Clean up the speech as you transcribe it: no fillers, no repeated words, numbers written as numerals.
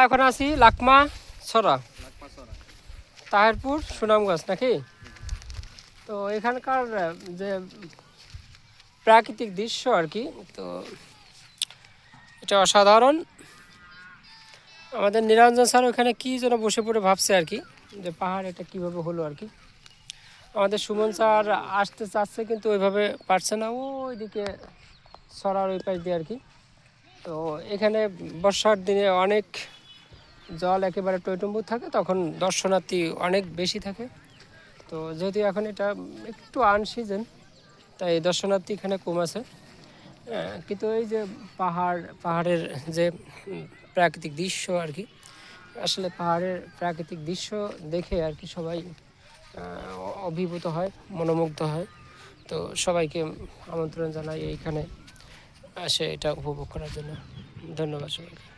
এখন আছি লাকমা ছড়া, তাহিরপুর, সুনামগঞ্জ নাকি। তো এখানকার যে প্রাকৃতিক দৃশ্য আর কি, তো এটা অসাধারণ। আমাদের নিরঞ্জন স্যার ওখানে কী যেন বসে পড়ে ভাবছে আর কি, যে পাহাড় এটা কীভাবে হলো আর কি। আমাদের সুমন স্যার আসতে চাচ্ছে কিন্তু ওইভাবে পারছে না, ওইদিকে ছড়ার ওই পাশ দিয়ে আর কি। তো এখানে বর্ষার দিনে অনেক জল একেবারে টইটুম্বুর থাকে, তখন দর্শনার্থী অনেক বেশি থাকে। তো যেহেতু এখন এটা একটু আনসিজন, তাই দর্শনার্থী এখানে কম আছে। কিন্তু এই যে পাহাড়ের যে প্রাকৃতিক দৃশ্য আর কি, আসলে পাহাড়ের প্রাকৃতিক দৃশ্য দেখে আর কি সবাই অভিভূত হয়, মনোমুগ্ধ হয়। তো সবাইকে আমন্ত্রণ জানাই এইখানে আসে এটা উপভোগ করার জন্য। ধন্যবাদ সবাইকে।